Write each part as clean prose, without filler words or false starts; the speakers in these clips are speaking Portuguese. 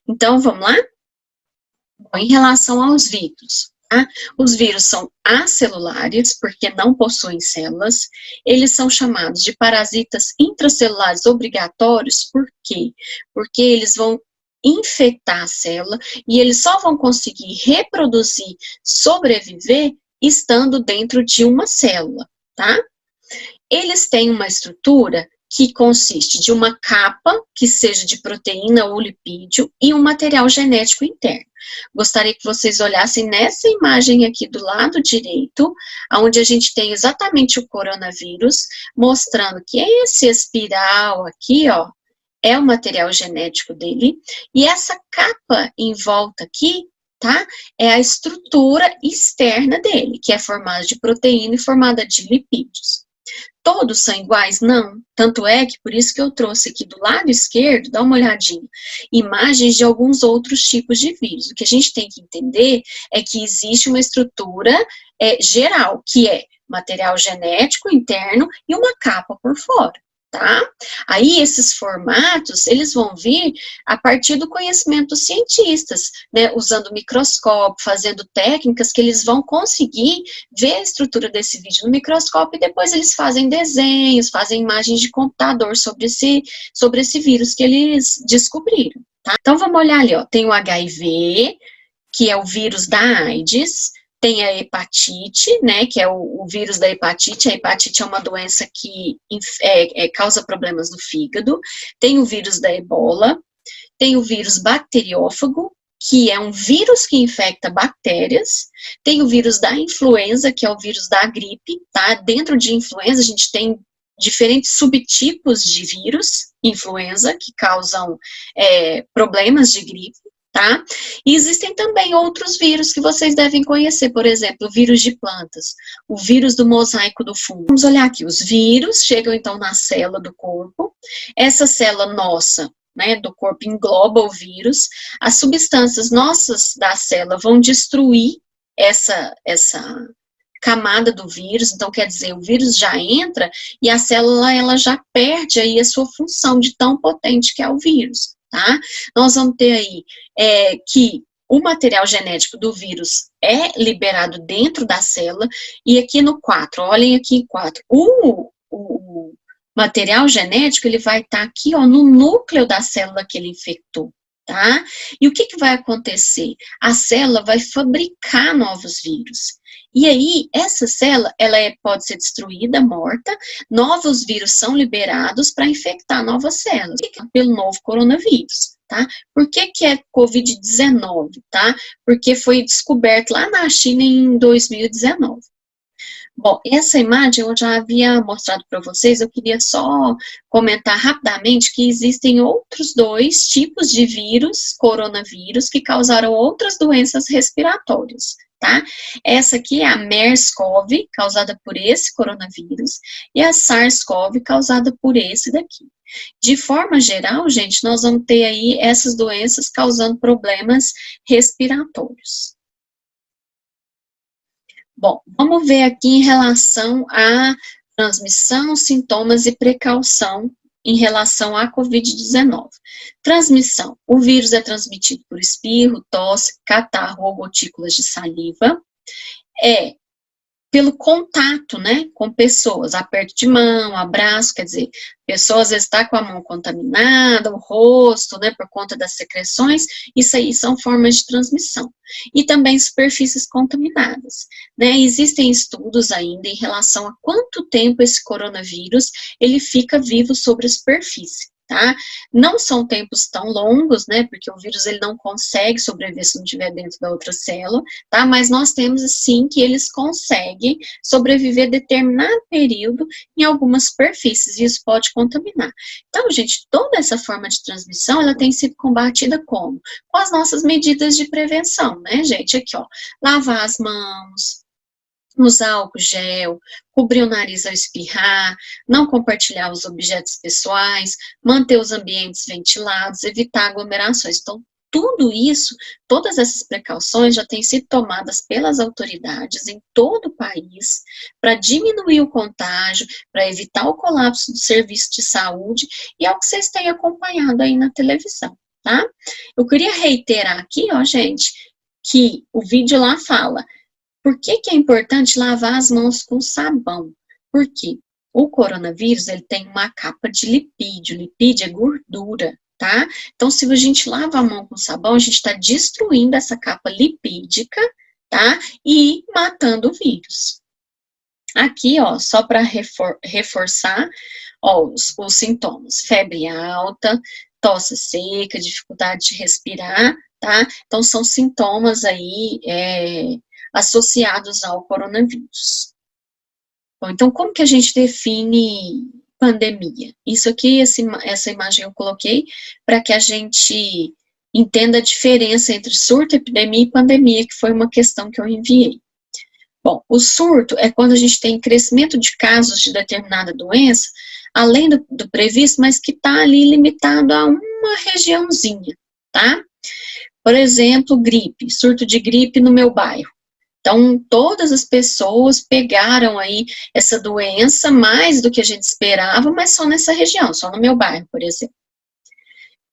Então, vamos lá? Bom, em relação aos vírus, tá? Os vírus são acelulares, porque não possuem células. Eles são chamados de parasitas intracelulares obrigatórios, por quê? Porque eles vão infectar a célula e eles só vão conseguir reproduzir, sobreviver, estando dentro de uma célula, tá? Eles têm uma estrutura que consiste de uma capa, que seja de proteína ou lipídio, e um material genético interno. Gostaria que vocês olhassem nessa imagem aqui do lado direito, onde a gente tem exatamente o coronavírus, mostrando que esse espiral aqui, ó, é o material genético dele, e essa capa em volta aqui, tá, é a estrutura externa dele, que é formada de proteína e formada de lipídios. Todos são iguais? Não. Tanto é que por isso que eu trouxe aqui do lado esquerdo, dá uma olhadinha, imagens de alguns outros tipos de vírus. O que a gente tem que entender é que existe uma estrutura geral, que é material genético interno e uma capa por fora. Tá? Aí esses formatos, eles vão vir a partir do conhecimento dos cientistas, né, usando microscópio, fazendo técnicas que eles vão conseguir ver a estrutura desse vídeo no microscópio e depois eles fazem desenhos, fazem imagens de computador sobre esse vírus que eles descobriram, tá? Então vamos olhar ali, ó, tem o HIV, que é o vírus da AIDS, tem a hepatite, né, que é o vírus da hepatite. A hepatite é uma doença que causa problemas no fígado. Tem o vírus da ebola, tem o vírus bacteriófago, que é um vírus que infecta bactérias. Tem o vírus da influenza, que é o vírus da gripe, tá? Dentro de influenza a gente tem diferentes subtipos de vírus, influenza, que causam problemas de gripe. Tá? E existem também outros vírus que vocês devem conhecer, por exemplo, o vírus de plantas, o vírus do mosaico do fungo. Vamos olhar aqui, os vírus chegam então na célula do corpo, essa célula nossa, né, do corpo engloba o vírus, as substâncias nossas da célula vão destruir essa camada do vírus, então quer dizer, o vírus já entra e a célula ela já perde aí a sua função de tão potente que é o vírus. Tá? Nós vamos ter aí que o material genético do vírus é liberado dentro da célula, e aqui no 4, olhem aqui em 4, o material genético, ele vai estar aqui, ó, no núcleo da célula que ele infectou, tá? E o que vai acontecer? A célula vai fabricar novos vírus. E aí, essa célula, ela pode ser destruída, morta, novos vírus são liberados para infectar novas células, pelo novo coronavírus, tá? Por que é Covid-19, tá? Porque foi descoberto lá na China em 2019. Bom, essa imagem eu já havia mostrado para vocês, eu queria só comentar rapidamente que existem outros 2 tipos de vírus, coronavírus, que causaram outras doenças respiratórias, tá? Essa aqui é a MERS-CoV, causada por esse coronavírus, e a SARS-CoV, causada por esse daqui. De forma geral, gente, nós vamos ter aí essas doenças causando problemas respiratórios. Bom, vamos ver aqui em relação à transmissão, sintomas e precaução em relação à Covid-19. Transmissão. O vírus é transmitido por espirro, tosse, catarro ou gotículas de saliva. Pelo contato, né, com pessoas, aperto de mão, abraço, quer dizer, a pessoa às vezes está com a mão contaminada, o rosto, né, por conta das secreções, isso aí são formas de transmissão. E também superfícies contaminadas, né, existem estudos ainda em relação a quanto tempo esse coronavírus, ele fica vivo sobre a superfície. Tá? Não são tempos tão longos, né, porque o vírus ele não consegue sobreviver se não estiver dentro da outra célula, tá? Mas nós temos sim que eles conseguem sobreviver determinado período em algumas superfícies, e isso pode contaminar. Então, gente, toda essa forma de transmissão, ela tem sido combatida como? Com as nossas medidas de prevenção, né, gente? Aqui, ó, lavar as mãos, usar álcool gel, cobrir o nariz ao espirrar, não compartilhar os objetos pessoais, manter os ambientes ventilados, evitar aglomerações. Então, tudo isso, todas essas precauções já têm sido tomadas pelas autoridades em todo o país para diminuir o contágio, para evitar o colapso do serviço de saúde, e é o que vocês têm acompanhado aí na televisão. tá? Eu queria reiterar aqui, ó, gente, que o vídeo lá fala, por que que é importante lavar as mãos com sabão? Porque o coronavírus, ele tem uma capa de lipídio. Lipídio é gordura, tá? Então, se a gente lava a mão com sabão, a gente está destruindo essa capa lipídica, tá? E matando o vírus. Aqui, ó, só para reforçar, ó, os sintomas. Febre alta, tosse seca, dificuldade de respirar, tá? Então, são sintomas aí, associados ao coronavírus. Bom, então, como que a gente define pandemia? Isso aqui, essa imagem eu coloquei para que a gente entenda a diferença entre surto, epidemia e pandemia, que foi uma questão que eu enviei. Bom, o surto é quando a gente tem crescimento de casos de determinada doença, além do previsto, mas que está ali limitado a uma regiãozinha, tá? Por exemplo, gripe, surto de gripe no meu bairro. Então, todas as pessoas pegaram aí essa doença, mais do que a gente esperava, mas só nessa região, só no meu bairro, por exemplo.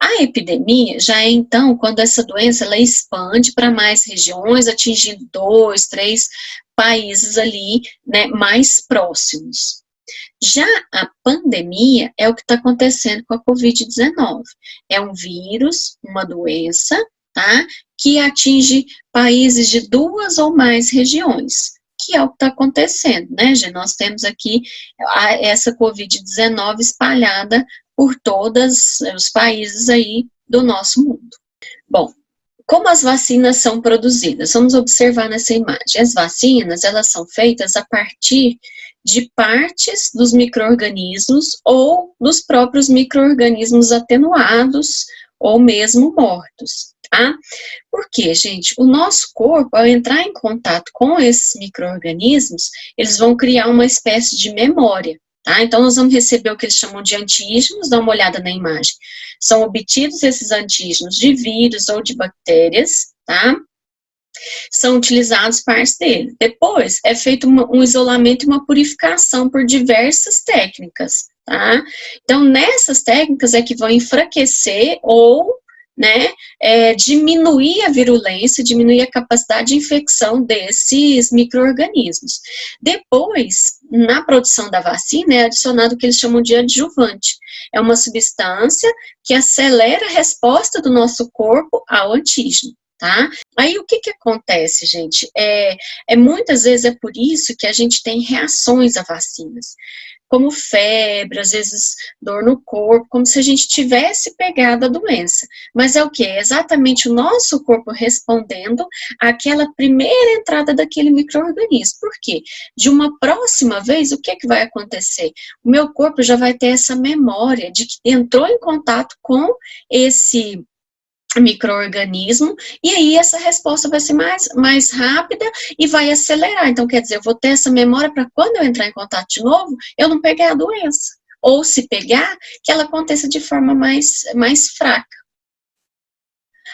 A epidemia já é, então, quando essa doença ela expande para mais regiões, atingindo 2, 3 países ali, né, mais próximos. Já a pandemia é o que está acontecendo com a Covid-19. É um vírus, uma doença, tá, que atinge países de 2 ou mais regiões, que é o que está acontecendo, né, gente? Nós temos aqui essa Covid-19 espalhada por todos os países aí do nosso mundo. Bom, como as vacinas são produzidas? Vamos observar nessa imagem. As vacinas, elas são feitas a partir de partes dos micro-organismos ou dos próprios micro-organismos atenuados ou mesmo mortos, tá? Porque, gente, o nosso corpo, ao entrar em contato com esses micro-organismos, eles vão criar uma espécie de memória, tá? Então, nós vamos receber o que eles chamam de antígenos, dá uma olhada na imagem. São obtidos esses antígenos de vírus ou de bactérias, tá? São utilizados partes dele. Depois, é feito um isolamento e uma purificação por diversas técnicas, tá? Então, nessas técnicas é que vão enfraquecer ou, né, diminuir a virulência, diminuir a capacidade de infecção desses micro-organismos. Depois, na produção da vacina, é adicionado o que eles chamam de adjuvante. É uma substância que acelera a resposta do nosso corpo ao antígeno, tá? Aí, o que acontece, gente? Muitas vezes é por isso que a gente tem reações a vacinas, como febre, às vezes dor no corpo, como se a gente tivesse pegado a doença. Mas é o quê? É exatamente o nosso corpo respondendo àquela primeira entrada daquele micro-organismo. Por quê? De uma próxima vez, o que vai acontecer? O meu corpo já vai ter essa memória de que entrou em contato com esse micro-organismo, e aí essa resposta vai ser mais rápida e vai acelerar. Então, quer dizer, eu vou ter essa memória para quando eu entrar em contato de novo, eu não pegar a doença. Ou se pegar, que ela aconteça de forma mais fraca.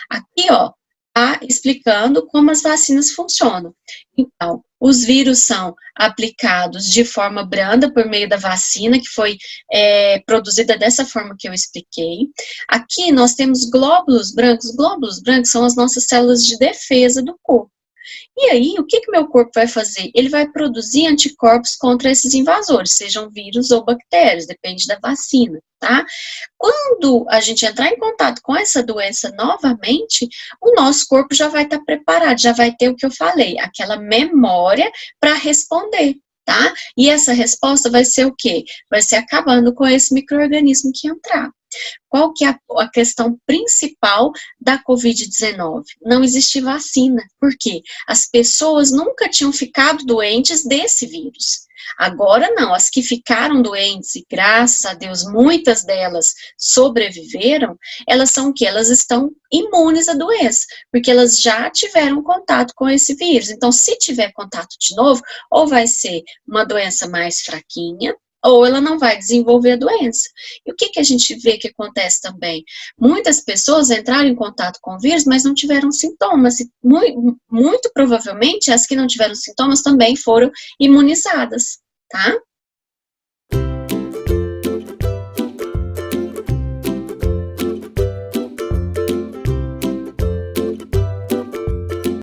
Aqui, ó, tá explicando como as vacinas funcionam. Então, os vírus são aplicados de forma branda por meio da vacina, que foi produzida dessa forma que eu expliquei. Aqui nós temos glóbulos brancos. Glóbulos brancos são as nossas células de defesa do corpo. E aí, o que meu corpo vai fazer? Ele vai produzir anticorpos contra esses invasores, sejam vírus ou bactérias, depende da vacina, tá? Quando a gente entrar em contato com essa doença novamente, o nosso corpo já vai estar preparado, já vai ter o que eu falei, aquela memória para responder, tá? E essa resposta vai ser o quê? Vai ser acabando com esse micro-organismo que entrar. Qual que é a questão principal da Covid-19? Não existe vacina. Por quê? As pessoas nunca tinham ficado doentes desse vírus. Agora não, as que ficaram doentes, e graças a Deus muitas delas sobreviveram, elas são o quê? Elas estão imunes à doença, porque elas já tiveram contato com esse vírus. Então, se tiver contato de novo, ou vai ser uma doença mais fraquinha, ou ela não vai desenvolver a doença. E o que a gente vê que acontece também? Muitas pessoas entraram em contato com o vírus, mas não tiveram sintomas. E muito provavelmente, as que não tiveram sintomas também foram imunizadas, tá?